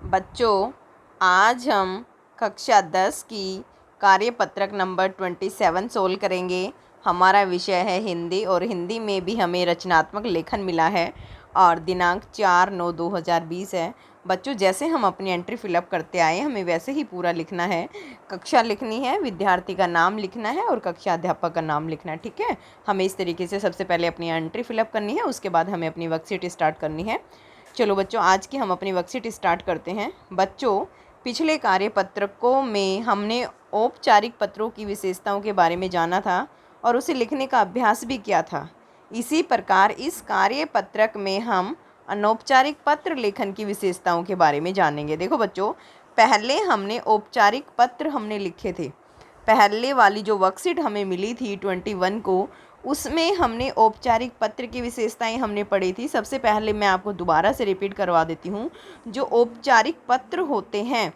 बच्चों, आज हम कक्षा 10 की कार्यपत्रक नंबर 27 सोल्व करेंगे। हमारा विषय है हिंदी और हिंदी में भी हमें रचनात्मक लेखन मिला है और दिनांक 4/9/2020 है। बच्चों, जैसे हम अपनी एंट्री फिलअप करते आए हमें वैसे ही पूरा लिखना है। कक्षा लिखनी है, विद्यार्थी का नाम लिखना है और कक्षा अध्यापक का नाम लिखना है। ठीक है, हमें इस तरीके से सबसे पहले अपनी एंट्री फिलअप करनी है, उसके बाद हमें अपनी वर्कशीट स्टार्ट करनी है। चलो बच्चों, आज की हम अपनी वर्कशीट स्टार्ट करते हैं। बच्चों, पिछले कार्यपत्रकों में हमने औपचारिक पत्रों की विशेषताओं के बारे में जाना था और उसे लिखने का अभ्यास भी किया था। इसी प्रकार इस कार्यपत्रक में हम अनौपचारिक पत्र लेखन की विशेषताओं के बारे में जानेंगे। देखो बच्चों, पहले हमने औपचारिक पत्र हमने लिखे थे। पहले वाली जो वर्कशीट हमें मिली थी 21 को, उसमें हमने औपचारिक पत्र की विशेषताएं हमने पढ़ी थी। सबसे पहले मैं आपको दोबारा से रिपीट करवा देती हूँ। जो औपचारिक पत्र होते हैं,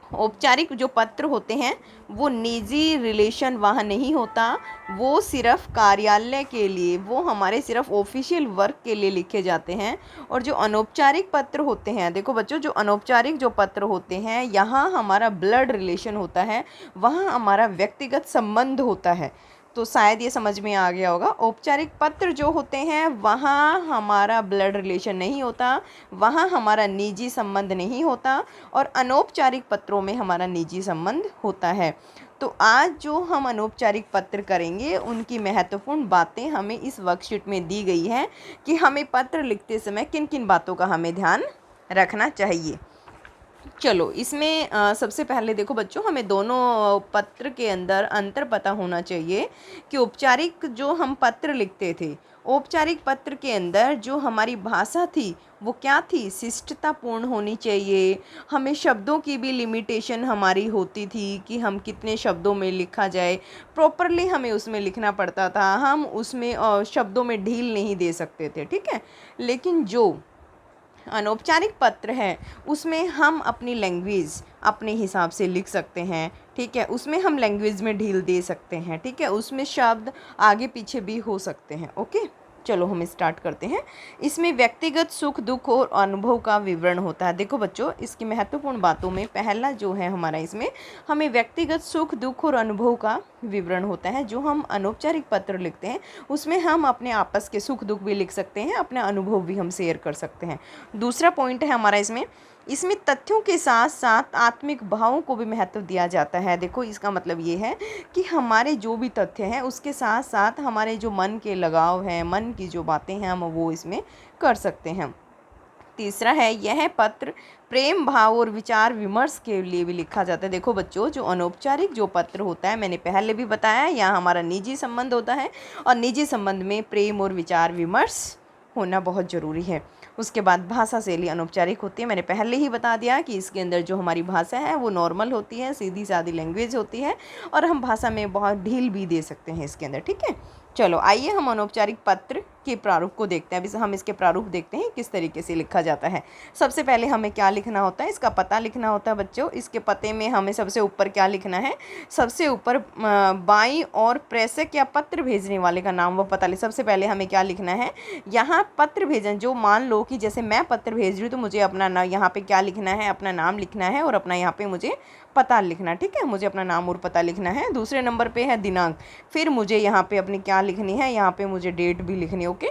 औपचारिक जो पत्र होते हैं वो निजी रिलेशन वहाँ नहीं होता, वो सिर्फ कार्यालय के लिए, वो हमारे सिर्फ ऑफिशियल वर्क के लिए लिखे जाते हैं। और जो अनौपचारिक पत्र होते हैं, देखो बच्चों, जो अनौपचारिक जो पत्र होते हैं, यहाँ हमारा ब्लड रिलेशन होता है, वहाँ हमारा व्यक्तिगत संबंध होता है। तो शायद ये समझ में आ गया होगा। औपचारिक पत्र जो होते हैं वहाँ हमारा ब्लड रिलेशन नहीं होता, वहाँ हमारा निजी संबंध नहीं होता और अनौपचारिक पत्रों में हमारा निजी संबंध होता है। तो आज जो हम अनौपचारिक पत्र करेंगे उनकी महत्वपूर्ण बातें हमें इस वर्कशीट में दी गई है कि हमें पत्र लिखते समय किन किन बातों का हमें ध्यान रखना चाहिए। चलो, इसमें सबसे पहले देखो बच्चों, हमें दोनों पत्र के अंदर अंतर पता होना चाहिए कि औपचारिक जो हम पत्र लिखते थे, औपचारिक पत्र के अंदर जो हमारी भाषा थी वो क्या थी, शिष्टतापूर्ण होनी चाहिए। हमें शब्दों की भी लिमिटेशन हमारी होती थी कि हम कितने शब्दों में लिखा जाए, प्रॉपरली हमें उसमें लिखना पड़ता था। हम उसमें शब्दों में ढील नहीं दे सकते थे। ठीक है, लेकिन जो अनौपचारिक पत्र है उसमें हम अपनी लैंग्वेज अपने हिसाब से लिख सकते हैं। ठीक है, उसमें हम लैंग्वेज में ढील दे सकते हैं। ठीक है, उसमें शब्द आगे पीछे भी हो सकते हैं। ओके, चलो हम स्टार्ट करते हैं। इसमें व्यक्तिगत सुख दुख और अनुभव का विवरण होता है। देखो बच्चों, इसकी महत्वपूर्ण बातों में पहला जो है हमारा, इसमें हमें व्यक्तिगत सुख दुख और अनुभव का विवरण होता है। जो हम अनौपचारिक पत्र लिखते हैं उसमें हम अपने आपस के सुख दुख भी लिख सकते हैं, अपने अनुभव भी हम शेयर कर सकते हैं। दूसरा पॉइंट है हमारा इसमें तथ्यों के साथ साथ आत्मिक भावों को भी महत्व दिया जाता है। देखो, इसका मतलब ये है कि हमारे जो भी तथ्य हैं उसके साथ साथ हमारे जो मन के लगाव हैं, मन की जो बातें हैं, हम वो इसमें कर सकते हैं। तीसरा है, यह पत्र प्रेम भाव और विचार विमर्श के लिए भी लिखा जाता है। देखो बच्चों, जो अनौपचारिक जो पत्र होता है, मैंने पहले भी बताया, यहाँ हमारा निजी संबंध होता है और निजी संबंध में प्रेम और विचार विमर्श होना बहुत ज़रूरी है। उसके बाद भाषा शैली अनौपचारिक होती है। मैंने पहले ही बता दिया कि इसके अंदर जो हमारी भाषा है वो नॉर्मल होती है, सीधी सादी लैंग्वेज होती है और हम भाषा में बहुत ढील भी दे सकते हैं इसके अंदर। ठीक है, चलो आइए हम अनौपचारिक पत्र के प्रारूप को देखते हैं। अभी हम इसके प्रारूप देखते हैं किस तरीके से लिखा जाता है। सबसे पहले हमें क्या लिखना होता है, इसका पता लिखना होता है। बच्चों, इसके पते में हमें सबसे ऊपर क्या लिखना है, सबसे ऊपर बाईं और प्रेषक या पत्र भेजने वाले का नाम वो पता ले। सबसे पहले हमें क्या लिखना है, यहाँ पत्र भेजन, जो मान लो कि जैसे मैं पत्र भेज रही हूँ तो मुझे अपना नाम यहाँ पे क्या लिखना है, अपना नाम लिखना है और अपना यहाँ पे मुझे पता लिखना। ठीक है, मुझे अपना नाम और पता लिखना है। दूसरे नंबर पे है दिनांक, फिर मुझे यहाँ पे अपनी क्या लिखनी है, यहाँ पे मुझे डेट भी लिखनी है। ओके,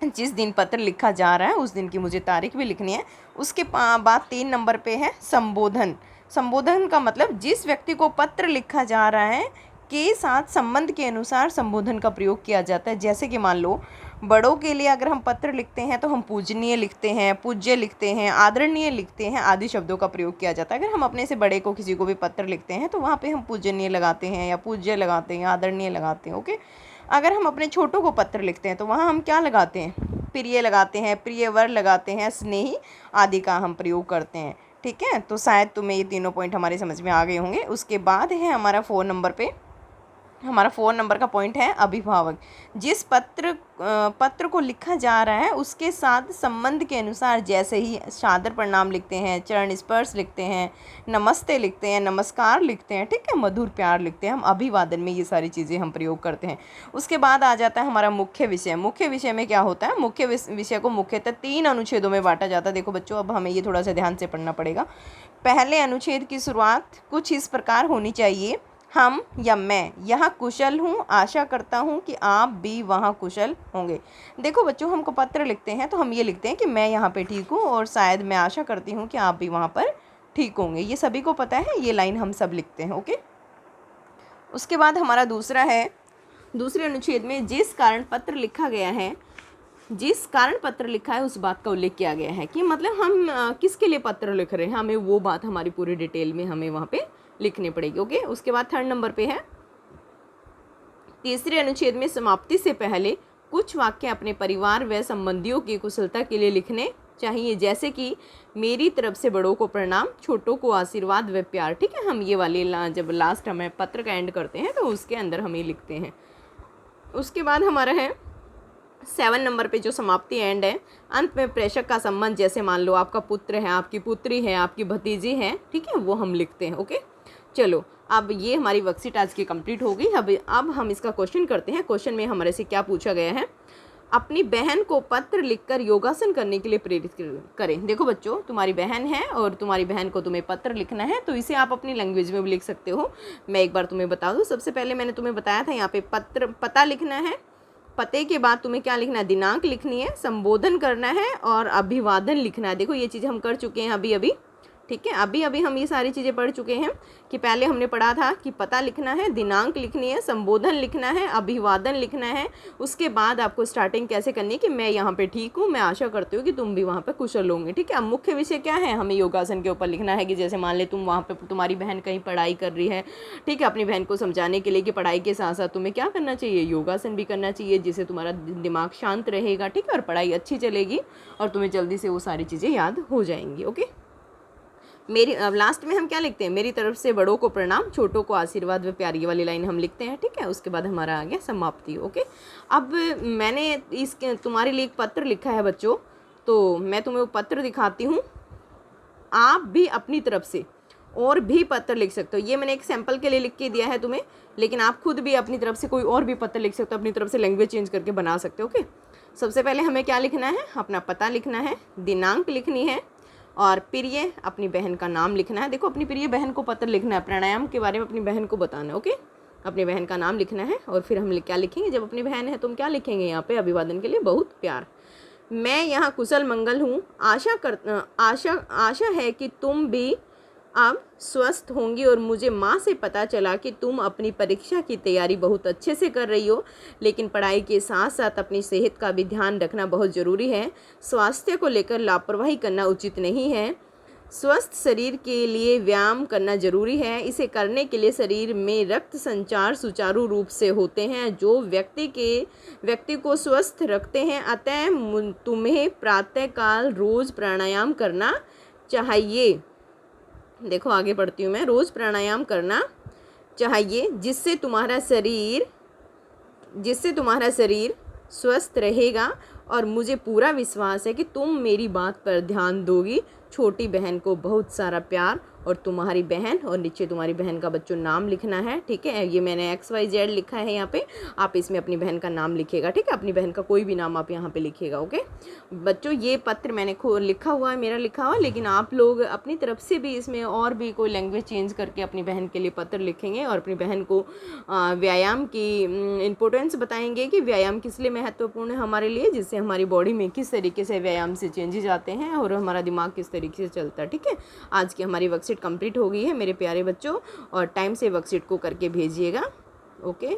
जिस दिन पत्र लिखा जा रहा है उस दिन की मुझे तारीख भी लिखनी है। उसके बाद 3 नंबर पे है संबोधन। संबोधन का मतलब जिस व्यक्ति को पत्र लिखा जा रहा है के साथ संबंध के अनुसार संबोधन का प्रयोग किया जाता है। जैसे कि मान लो, बड़ों के लिए अगर हम पत्र लिखते हैं तो हम पूजनीय लिखते हैं, पूज्य लिखते हैं, आदरणीय लिखते हैं, आदि शब्दों का प्रयोग किया जाता है। अगर हम अपने से बड़े को किसी को भी पत्र लिखते हैं तो वहाँ पे हम पूजनीय लगाते हैं या पूज्य लगाते हैं, आदरणीय लगाते हैं। ओके, अगर हम अपने छोटों को पत्र लिखते हैं तो वहाँ हम क्या लगाते हैं, प्रिय लगाते हैं, प्रियवर लगाते हैं, स्नेही आदि का हम प्रयोग करते हैं। ठीक है, तो शायद तुम्हें ये तीनों पॉइंट हमारे समझ में आ गए होंगे। उसके बाद है हमारा 4 नंबर पे हमारा 4 नंबर का पॉइंट है अभिभावक। जिस पत्र को लिखा जा रहा है उसके साथ संबंध के अनुसार, जैसे ही सादर प्रणाम लिखते हैं, चरण स्पर्श लिखते हैं, नमस्ते लिखते हैं, नमस्कार लिखते हैं, ठीक है, मधुर प्यार लिखते हैं, हम अभिवादन में ये सारी चीज़ें हम प्रयोग करते हैं। उसके बाद आ जाता है हमारा मुख्य विषय। मुख्य विषय में क्या होता है? मुख्य विषय को मुख्यतः 3 अनुच्छेदों में बांटा जाता है। देखो बच्चों, अब हमें ये थोड़ा सा ध्यान से पढ़ना पड़ेगा। पहले अनुच्छेद की शुरुआत कुछ इस प्रकार होनी चाहिए, हम या मैं यहाँ कुशल हूँ, आशा करता हूँ कि आप भी वहाँ कुशल होंगे। देखो बच्चों, हमको पत्र लिखते हैं तो हम ये लिखते हैं कि मैं यहाँ पे ठीक हूँ और शायद मैं आशा करती हूँ कि आप भी वहाँ पर ठीक होंगे। ये सभी को पता है, ये लाइन हम सब लिखते हैं। ओके। उसके बाद हमारा दूसरा है, दूसरे अनुच्छेद में जिस कारण पत्र लिखा गया है, जिस कारण पत्र लिखा है उस बात का उल्लेख किया गया है कि मतलब हम किसके लिए पत्र लिख रहे हैं, हमें वो बात हमारी पूरी डिटेल में हमें वहाँ पे लिखनी पड़ेगी। ओके। उसके बाद 3rd नंबर पे है, तीसरे अनुच्छेद में समाप्ति से पहले कुछ वाक्य अपने परिवार व संबंधियों की कुशलता के लिए लिखने चाहिए, जैसे कि मेरी तरफ से बड़ों को प्रणाम, छोटों को आशीर्वाद व प्यार। ठीक है, हम ये वाले जब लास्ट हमें पत्र का एंड करते हैं तो उसके अंदर हम ये लिखते हैं। उसके बाद हमारा है 7 नंबर पे जो समाप्ति एंड है, अंत में प्रेषक का संबंध, जैसे मान लो आपका पुत्र है, आपकी पुत्री है, आपकी भतीजी है, ठीक है, वो हम लिखते हैं। ओके। चलो, अब ये हमारी वर्कशीट आज की कंप्लीट हो गई। अब हम इसका क्वेश्चन करते हैं। क्वेश्चन में हमारे से क्या पूछा गया है? अपनी बहन को पत्र लिखकर योगासन करने के लिए प्रेरित करें। देखो बच्चों, तुम्हारी बहन है और तुम्हारी बहन को तुम्हें पत्र लिखना है, तो इसे आप अपनी लैंग्वेज में भी लिख सकते हो। मैं एक बार तुम्हें बता दूँ, सबसे पहले मैंने तुम्हें बताया था यहाँ पे पता लिखना है, पते के बाद तुम्हें क्या लिखना है? दिनांक लिखनी है, संबोधन करना है और अभिवादन लिखना है। देखो ये चीज़ें हम कर चुके हैं अभी। ठीक है, अभी हम ये सारी चीज़ें पढ़ चुके हैं कि पहले हमने पढ़ा था कि पता लिखना है, दिनांक लिखनी है, संबोधन लिखना है, अभिवादन लिखना है। उसके बाद आपको स्टार्टिंग कैसे करनी है कि मैं यहाँ पे ठीक हूँ, मैं आशा करती हूँ कि तुम भी वहाँ पे कुशल होंगे। ठीक है, अब मुख्य विषय क्या है? हमें योगासन के ऊपर लिखना है कि जैसे मान ले तुम वहाँ पे, तुम्हारी बहन कहीं पढ़ाई कर रही है, ठीक है, अपनी बहन को समझाने के लिए कि पढ़ाई के साथ साथ तुम्हें क्या करना चाहिए? योगासन भी करना चाहिए, जिससे तुम्हारा दिमाग शांत रहेगा, ठीक है, और पढ़ाई अच्छी चलेगी और तुम्हें जल्दी से वो सारी चीज़ें याद हो जाएंगी। ओके। अब लास्ट में हम क्या लिखते हैं? मेरी तरफ से बड़ों को प्रणाम, छोटों को आशीर्वाद व प्यार, ये वाली लाइन हम लिखते हैं। ठीक है, उसके बाद हमारा आ गया समाप्ति। ओके। अब मैंने तुम्हारे लिए एक पत्र लिखा है बच्चों, तो मैं तुम्हें वो पत्र दिखाती हूँ। आप भी अपनी तरफ से और भी पत्र लिख सकते हो। ये मैंने एक सैम्पल के लिए लिख के दिया है तुम्हें, लेकिन आप खुद भी अपनी तरफ से कोई और भी पत्र लिख सकते हो, अपनी तरफ से लैंग्वेज चेंज करके बना सकते हो। ओके। सबसे पहले हमें क्या लिखना है? अपना पता लिखना है, दिनांक लिखनी है और प्रिय अपनी बहन का नाम लिखना है। देखो, अपनी प्रिय बहन को पत्र लिखना है, प्राणायाम के बारे में अपनी बहन को बताना है। ओके, अपनी बहन का नाम लिखना है और फिर हम क्या लिखेंगे? जब अपनी बहन है तो हम क्या लिखेंगे यहाँ पे? अभिवादन के लिए बहुत प्यार। मैं यहाँ कुशल मंगल हूँ, आशा है कि तुम भी अब स्वस्थ होंगी और मुझे माँ से पता चला कि तुम अपनी परीक्षा की तैयारी बहुत अच्छे से कर रही हो, लेकिन पढ़ाई के साथ साथ अपनी सेहत का भी ध्यान रखना बहुत ज़रूरी है। स्वास्थ्य को लेकर लापरवाही करना उचित नहीं है। स्वस्थ शरीर के लिए व्यायाम करना जरूरी है। इसे करने के लिए शरीर में रक्त संचार सुचारू रूप से होते हैं, जो व्यक्ति को स्वस्थ रखते हैं। अतः तुम्हें प्रातःकाल रोज़ प्राणायाम करना चाहिए। देखो आगे बढ़ती हूँ मैं। रोज़ प्राणायाम करना चाहिए, जिससे तुम्हारा शरीर स्वस्थ रहेगा और मुझे पूरा विश्वास है कि तुम मेरी बात पर ध्यान दोगी। छोटी बहन को बहुत सारा प्यार और तुम्हारी बहन, और नीचे तुम्हारी बहन का बच्चों नाम लिखना है। ठीक है, ये मैंने XYZ लिखा है यहाँ पे, आप इसमें अपनी बहन का नाम लिखेगा। ठीक है, अपनी बहन का कोई भी नाम आप यहाँ पे लिखिएगा। ओके बच्चों, ये पत्र मैंने लिखा हुआ है, मेरा लिखा हुआ, लेकिन आप लोग अपनी तरफ से भी इसमें और भी कोई लैंग्वेज चेंज करके अपनी बहन के लिए पत्र लिखेंगे और अपनी बहन को व्यायाम की इम्पोर्टेंस बताएंगे कि व्यायाम किस लिए महत्वपूर्ण है हमारे लिए, जिससे हमारी बॉडी में किस तरीके से व्यायाम से चेंजेज आते हैं और हमारा दिमाग किस तरीके से चलता है। ठीक है, आज की हमारी वर्कशीट कंप्लीट हो गई है मेरे प्यारे बच्चों, और टाइम से वर्कशीट को करके भेजिएगा। ओके।